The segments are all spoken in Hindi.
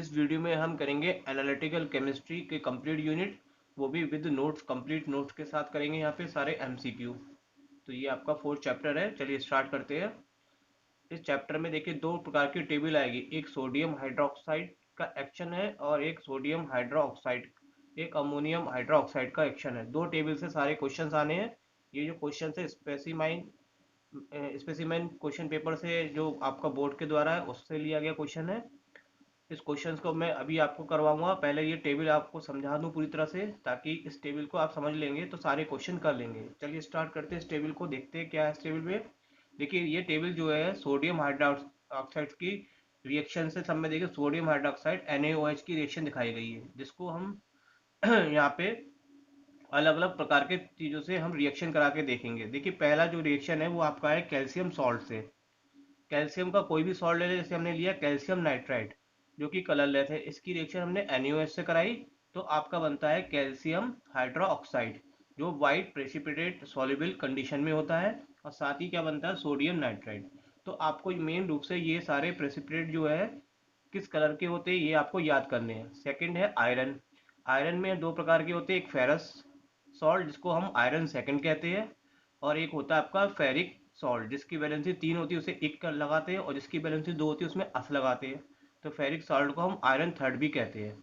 इस वीडियो में हम करेंगे एनालिटिकल केमिस्ट्री के कंप्लीट यूनिट, वो भी विद नोट्स, कंप्लीट नोट्स के साथ करेंगे। यहाँ पे सारे एमसीक्यू। तो ये आपका फोर्थ चैप्टर है। चलिए स्टार्ट करते हैं। इस चैप्टर में देखिए दो प्रकार की टेबल आएगी, एक सोडियम हाइड्रोक्साइड का एक्शन है और एक सोडियम हाइड्रोक्साइड, एक अमोनियम हाइड्रोक्साइड का एक्शन है। दो टेबल से सारे क्वेश्चंस आने हैं। ये जो क्वेश्चन है स्पेसिमेन क्वेश्चन पेपर से, जो आपका बोर्ड के द्वारा है उससे लिया गया क्वेश्चन है। इस क्वेश्चंस को मैं अभी आपको करवाऊंगा। पहले ये टेबल आपको समझा दूं पूरी तरह से, ताकि इस टेबल को आप समझ लेंगे तो सारे क्वेश्चन कर लेंगे। चलिए स्टार्ट करते हैं। इस टेबल को देखते हैं क्या है इस टेबल में। देखिए ये टेबल जो है सोडियम हाइड्रोक्साइड की रिएक्शन से, सब में देखिए सोडियम हाइड्रोक्साइड NaOH की रिएक्शन दिखाई गई है, जिसको हम यहाँ पे अलग अलग प्रकार के चीज़ों से हम रिएक्शन करा के देखेंगे। देखिए पहला जो रिएक्शन है वो आपका है कैल्शियम सॉल्ट से। कैल्शियम का कोई भी सॉल्ट ले लें, जैसे हमने लिया कैल्शियम नाइट्राइड जो कि कलरलेस है, इसकी रिएक्शन हमने NaOH से कराई, तो आपका बनता है कैल्शियम हाइड्रो ऑक्साइड, जो वाइट प्रेसिपिटेट सॉल्युबल कंडीशन में होता है। और साथ ही क्या बनता है, सोडियम नाइट्राइड। तो आपको मेन रूप से ये सारे प्रेसिपिटेट जो है किस कलर के होते हैं ये आपको याद करने हैं। सेकंड है आयरन। आयरन में दो प्रकार के होते हैं, एक फेरस सॉल्ट जिसको हम आयरन सेकंड कहते हैं, और एक होता है आपका फेरिक सॉल्ट जिसकी वैलेंसी 3 होती है, उसे 1 कर लगाते हैं, और जिसकी वैलेंसी 2 होती है उसमें अस लगाते हैं। तो फेरिक सॉल्ट को हम आयरन थर्ड भी कहते हैं।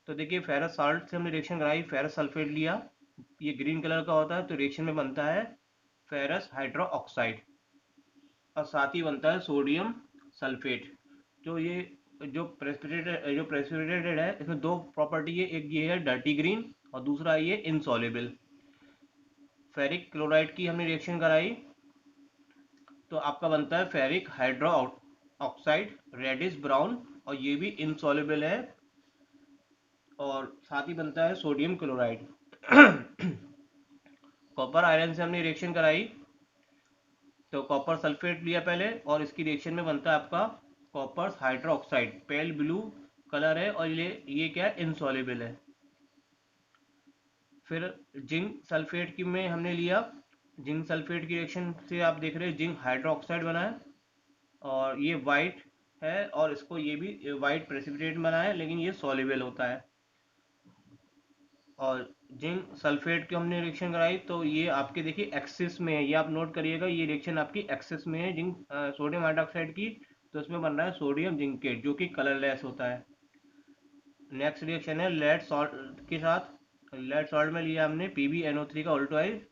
तो देखिए फेरस सॉल्ट से हमने रिएक्शन कराई, फेरस सल्फेट लिया, ये ग्रीन कलर का होता है, तो रिएक्शन में बनता है फेरस हाइड्रो ऑक्साइड, और साथ ही बनता है सोडियम सल्फेट। तो ये जो प्रेसिपिटेटेड है, इसमें दो प्रॉपर्टी है, एक ये है डर्टी ग्रीन और दूसरा ये इनसॉल्युबल। फेरिक क्लोराइड की हमने रिएक्शन कराई, तो आपका बनता है ferric hydroxide, reddish brown, और ये भी इनसॉल्युबल है। और साथ ही बनता है सोडियम क्लोराइड। कॉपर आयरन से हमने रिएक्शन कराई, तो कॉपर सल्फेट लिया पहले, और इसकी रिएक्शन में बनता है आपका copper hydro oxide, pale blue colour है, और ये क्या है, इनसॉल्युबल है। फिर जिंक सल्फेट की में हमने लिया, जिंक सल्फेट की रिएक्शन से आप देख रहे हैं जिंक हाइड्रो ऑक्साइड बना है, और ये वाइट है, और इसको ये भी वाइट प्रेसिपिटेट बना है, लेकिन ये सॉल्युबल होता है। और जिंक सल्फेट की हमने रिएक्शन कराई, तो ये आपके देखिए एक्सिस में है, ये आप नोट करिएगा, ये रिएक्शन आपकी एक्सिस में है जिंक सोडियम हाइड्रोक्साइड की। तो इसमें बन रहा है सोडियम जिंकेट जो कि कलरलेस होता है। नेक्स्ट रिएक्शन है लेड सॉल्ट के साथ। लेड सॉल्ट में लिया हमने PbNO3 का ऑल्टोइड,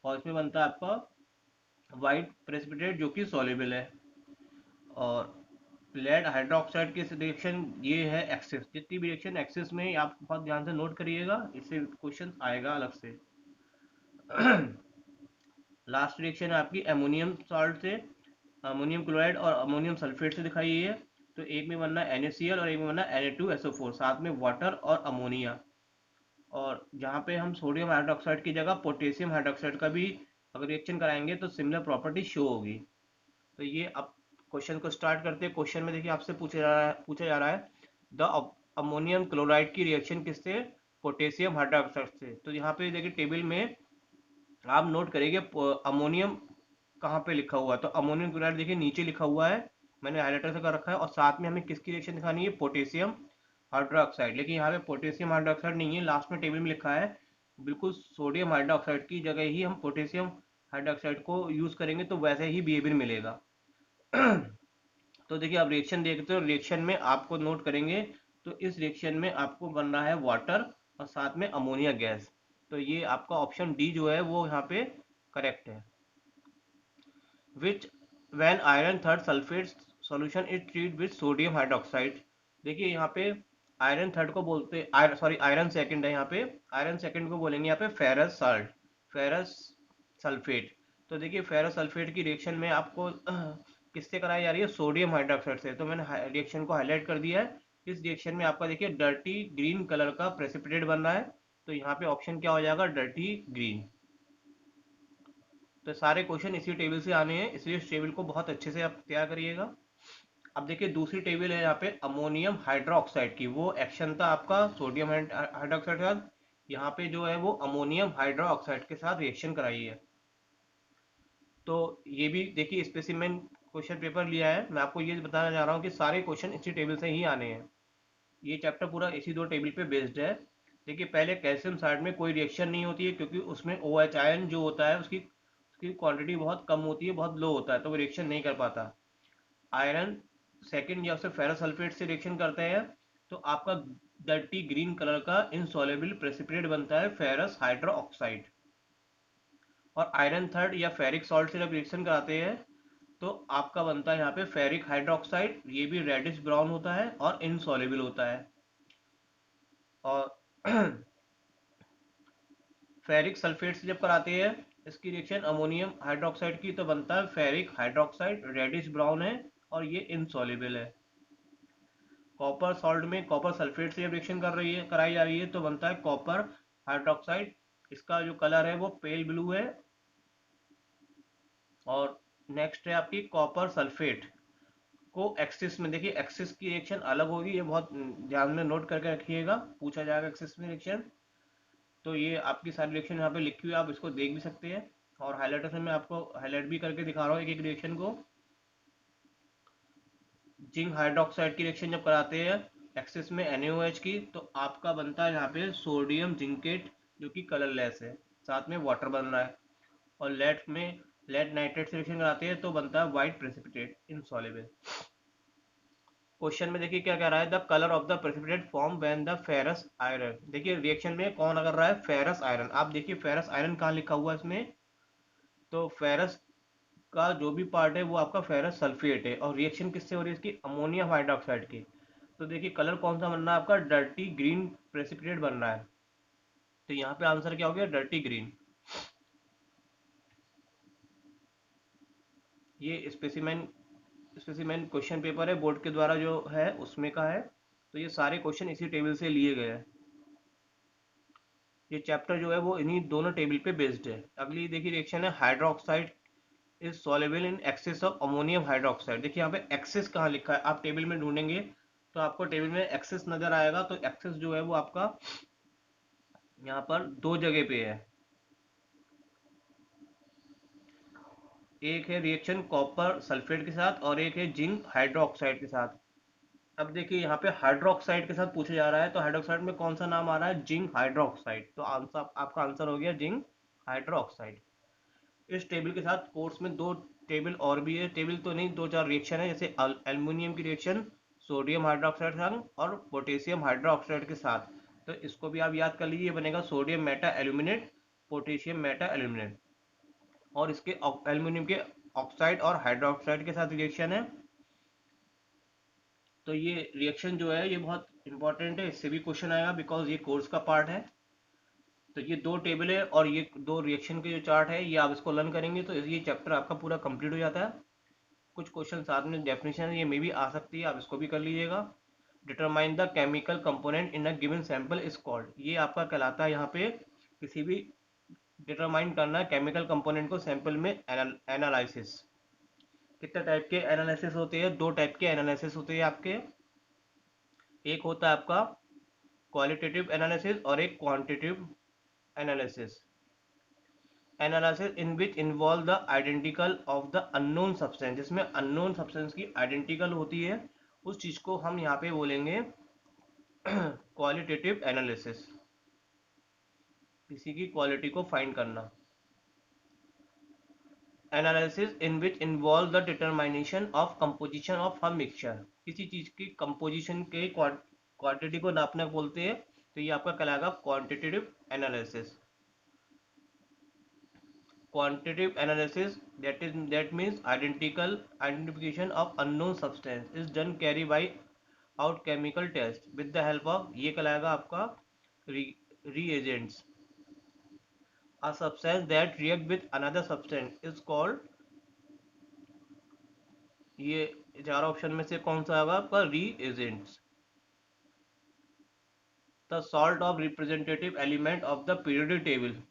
और इसमें बनता है आपका वाइट प्रेसिपिटेट जो कि सॉल्युबल है। और लेड हाइड्रोक्साइड की रिएक्शन ये है एक्सिस। जितनी भी रिएक्शन एक्सिस में, आप बहुत ध्यान से नोट करिएगा, इससे क्वेश्चन आएगा अलग से। लास्ट रिएक्शन है आपकी अमोनियम सॉल्ट से, अमोनियम क्लोराइड और अमोनियम सल्फेट से दिखाई है। तो एक में बनना है NaCl और एक में बनना है Na2SO4, साथ में वाटर और अमोनिया। और जहाँ पे हम सोडियम हाइड्रोक्साइड की जगह पोटेशियम हाइड्रोक्साइड का भी अगर रिएक्शन कराएंगे तो सिमिलर प्रॉपर्टी शो होगी। तो ये अब क्वेश्चन को स्टार्ट करते हैं। क्वेश्चन में देखिए आपसे पूछा जा रहा है द अमोनियम क्लोराइड की रिएक्शन किससे, पोटेशियम हाइड्रोक्साइड से। तो यहाँ पे देखिए टेबल में आप नोट करेंगे अमोनियम कहाँ पे लिखा हुआ है, तो अमोनियम क्लोराइड देखिए नीचे लिखा हुआ है, मैंने हाईलाइटर से कर रखा है, और साथ में हमें किसकी रिएक्शन दिखानी है, पोटेशियम हाइड्रोक्साइड। लेकिन यहाँ पे पोटेशियम हाइड्रोक्साइड नहीं है, लास्ट में टेबल में लिखा है बिल्कुल सोडियम हाइड्रोक्साइड की जगह ही हम पोटेशियम हाइड्रोक्साइड को यूज करेंगे, तो वैसे ही बिहेवियर मिलेगा। तो देखिए आप रिएक्शन देखते हो, रिएक्शन में आपको नोट करेंगे, तो इस रिएक्शन में आपको बन रहा है वाटर और साथ में अमोनिया गैस। तो ये आपका ऑप्शन डी जो है वो यहाँ पे करेक्ट है। विच when iron third sulphate solution is treat with sodium hydroxide. देखिए यहाँ पे आयरन थर्ड को बोलते, सॉरी आयरन सेकंड है यहाँ पे, आयरन सेकंड को बोलेंगे यहाँ पे फेरस साल्ट, फेरस सल्फेट। तो देखिए फेरस सल्फेट की रिएक्शन में आपको किससे कराई जा रही है, सोडियम हाइड्रोक्साइड से। तो मैंने रिएक्शन को हाईलाइट कर दिया है। इस रिएक्शन में आपका देखिए डर्टी ग्रीन कलर का प्रेसिपिटेट बन रहा है, तो यहाँ पे ऑप्शन क्या हो जाएगा, डर्टी ग्रीन। तो सारे क्वेश्चन इसी टेबल से आने हैं, इसलिए इस टेबल को बहुत अच्छे से आप तैयार करिएगा। अब देखिए दूसरी टेबल है यहाँ पे अमोनियम हाइड्रोक्साइड की, वो एक्शन था आपका सोडियम हाइड्रोक्साइड के साथ, यहाँ पे जो है वो अमोनियम हाइड्रोक्साइड के साथ रिएक्शन कराई है। तो ये भी देखिए स्पेसिमेन क्वेश्चन पेपर लिया है, मैं आपको ये बताना चाह रहा हूँ कि सारे क्वेश्चन इसी टेबल से ही आने हैं। ये चैप्टर पूरा इसी दो टेबल पे बेस्ड है। देखिए पहले कैल्शियम साल्ट में कोई रिएक्शन नहीं होती है, क्योंकि उसमें OH आयन जो होता है उसकी उसकी क्वांटिटी बहुत कम होती है, बहुत लो होता है, तो वो रिएक्शन नहीं कर पाता। आयरन सेकंड या उससे फेरस सल्फेट से रिएक्शन करते हैं, तो आपका डर्टी ग्रीन कलर का इनसॉल्युबल प्रेसिपिटेट बनता है फेरस हाइड्रो ऑक्साइड। और आयरन थर्ड या फेरिक सॉल्ट से जब रिएक्शन कराते हैं तो आपका बनता है यहाँ पे फेरिक हाइड्रोक्साइड। ये भी रेडिश ब्राउन होता है और इनसॉल्युबल होता है। और फेरिक सल्फेट से जब कराते हैं इसकी रिएक्शन अमोनियम हाइड्रोक्साइड की, तो बनता है फेरिक हाइड्रोक्साइड, रेडिश ब्राउन है और ये इनसॉल्युबल है। कॉपर सॉल्ट में कॉपर सल्फेट से जब रिएक्शन कराई जा रही है तो बनता है कॉपर हाइड्रोक्साइड। इसका जो कलर है वो पेल ब्लू है। और नेक्स्ट है आपकी कॉपर सल्फेट को एक्सिस में, देखिए एक्सिस की रिएक्शन अलग होगी, ये बहुत ध्यान में नोट करके रखिएगा, पूछा जाएगा एक्सिस में रिएक्शन। तो ये आपकी सारी रिएक्शन यहाँ पे लिखी हुई है, आप इसको देख भी सकते हैं। और हाईलाइटर से मैं आपको हाईलाइट भी करके दिखा रहा हूँ एक एक रिएक्शन को। जिंक हाइड्रोक्साइड की रिएक्शन जब कराते हैं एक्सिस में NaOH की, तो आपका बनता है यहाँ पे सोडियम जिंकेट, जो कि कलरलेस है, साथ में वाटर बन रहा है। और लेड नाइट्रेट से रिएक्शन कराते हैं तो बनता है व्हाइट प्रेसिपिटेट इनसॉल्युबल। क्वेश्चन में देखिए क्या कह रहा है, the colour of the precipitate form when the ferrous iron. देखिए रिएक्शन में कौन कर रहा है, फेरस आयरन। आप देखिए फेरस आयरन कहाँ लिखा हुआ है इसमें, तो फेरस का जो भी पार्ट है वो आपका फेरस सल्फेट है, और रिएक्शन किससे हो रही है इसकी, अमोनियम हाइड्रोक्साइड की। तो देखिए कलर कौन सा बन रहा है आपका, डर्टी ग्रीन प्रेसिपिटेट बन रहा है। तो यहाँ पे आंसर क्या हो गया, डर्टी ग्रीन। ये स्पेसिमेन क्वेश्चन पेपर है बोर्ड के द्वारा जो है उसमें का है। तो ये सारे क्वेश्चन इसी टेबल से लिए गए हैं। ये चैप्टर जो है वो इन्हीं दोनों टेबल पे बेस्ड है। अगली देखिए रिएक्शन है hydroxide is soluble in excess of ammonium hydroxide. देखिए यहाँ पे एक्सेस कहाँ लिखा है, आप टेबल में ढूंढेंगे तो आपको टेबल में एक्सेस नजर आएगा। तो एक्सेस जो है वो आपका यहाँ पर दो जगह पे है। एक है रिएक्शन कॉपर सल्फेट के साथ और एक है जिंक हाइड्रोक्साइड के साथ। अब देखिए यहाँ पे हाइड्रोक्साइड के साथ पूछा जा रहा है, तो हाइड्रोक्साइड में कौन सा नाम आ रहा है, जिंक हाइड्रोक्साइड। तो आंसर आपका आंसर हो गया जिंक हाइड्रोक्साइड। इस टेबल के साथ कोर्स में दो टेबल और भी है, टेबल तो नहीं, दो चार रिएक्शन है, जैसे एल्युमिनियम की रिएक्शन सोडियम हाइड्रोक्साइड के साथ और पोटेशियम हाइड्रोक्साइड के साथ। तो इसको भी आप याद कर लीजिए, बनेगा sodium Meta aluminate, potassium Meta aluminate. और इसके एल्युमिनियम के ऑक्साइड और हाइड्रोक्साइड के साथ रिएक्शन है। तो ये रिएक्शन जो है ये बहुत इंपॉर्टेंट है, इससे भी क्वेश्चन आएगा बिकॉज ये कोर्स का पार्ट है। तो ये दो टेबल है और ये दो रिएक्शन के जो चार्ट है ये आप इसको लर्न करेंगे तो ये चैप्टर आपका पूरा कंप्लीट हो जाता है। कुछ क्वेश्चन साथ में डेफिनेशन ये मे भी आ सकती है, आप इसको भी कर लीजिएगा। Determine the chemical component in a given sample is called, ये आपका कहलाता है यहाँ पे किसी भी डिटरमाइन करना है केमिकल कंपोनेंट को सैंपल में एनालिसिस। कितने टाइप के एनालिसिस होते हैं, दो टाइप के एनालिसिस होते हैं आपके। एक होता है आपका क्वालिटेटिव एनालिसिस और एक quantitative analysis. Analysis in which involve the identical of the unknown substance, जिसमें अननोन सब्सटेंस की आइडेंटिकल होती है, उस चीज को हम यहाँ पे बोलेंगे क्वालिटेटिव एनालिसिस, किसी की क्वालिटी को फाइंड करना। Analysis in which involve the determination of composition of a mixture, किसी चीज की कंपोजिशन के क्वांटिटी को नापना बोलते हैं, तो ये आपका कहलाएगा quantitative analysis. Quantitative analysis, that means identification of unknown substance is done carry by out chemical test with the help of, ये कहलाएगा आपका reagents। A substance that react with another substance is called, ये चार ऑप्शन में से कौन सा होगा आपका, reagents। The salt of representative element of the periodic table,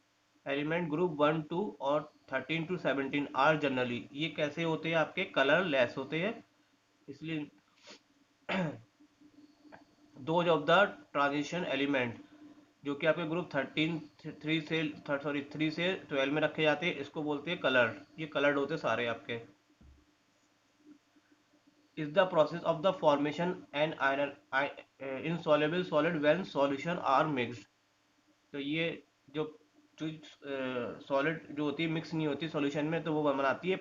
element group 1 2 और 13 to 17 आर जनरली, ये कैसे होते हैं आपके, कलर लेस होते हैं। इसलिए those of the transition element जो कि आपके ग्रुप 3 से 12 में रखे जाते हैं, इसको बोलते हैं कलर। ये कलर्ड होते सारे आपके। Is the process of the formation and iron insoluble solid when solution are mixed. तो ये जो सॉलिड जो होती है मिक्स नहीं होती सॉल्यूशन में, तो वो बनाती है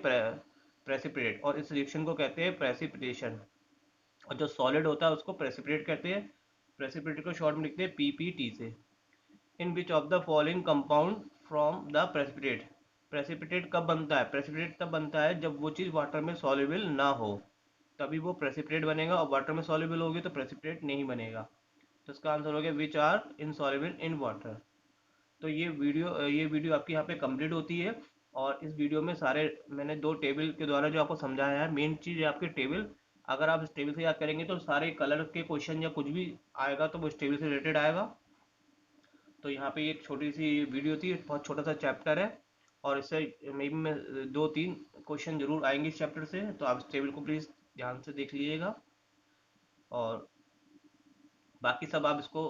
प्रेसिपिटेट, और इस रिएक्शन को कहते हैं प्रेसिपिटेशन। और जो सॉलिड होता है उसको प्रेसिपिटेट कहते हैं। प्रेसिपिटेट को शॉर्ट में लिखते हैं पीपीटी से। In which of the following compound from the precipitate. Precipitate कब बनता है? प्रेसिपिटेट तब बनता है जब वो चीज़ वाटर में सॉल्युबल ना हो, तभी वो प्रेसिपिटेट बनेगा, और वाटर में सॉल्युबल होगी तो प्रेसिपिटेट नहीं बनेगा। तो इसका आंसर हो गया which are insoluble in water. तो ये वीडियो आपकी यहाँ पे कंप्लीट होती है। और इस वीडियो में सारे मैंने 2 टेबल के द्वारा जो आपको समझाया है, मेन चीज़ है आपकी टेबल। अगर आप इस टेबल से याद करेंगे तो सारे कलर के क्वेश्चन या कुछ भी आएगा तो वो इस टेबल से रिलेटेड आएगा। तो यहाँ पे एक छोटी सी वीडियो थी, बहुत छोटा सा चैप्टर है, और इससे मे बी मैं 2-3 क्वेश्चन जरूर आएंगे इस चैप्टर से, तो आप इस टेबल को प्लीज़ ध्यान से देख लीजिएगा। और बाकी सब आप इसको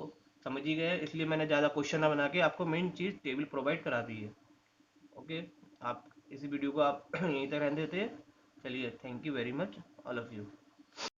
समझ ही गए, इसलिए मैंने ज़्यादा क्वेश्चन ना बना के आपको मेन चीज़ टेबल प्रोवाइड करा दी है। ओके, आप इसी वीडियो को आप यहीं तक रहने देते हैं। चलिए, thank you very much all of you.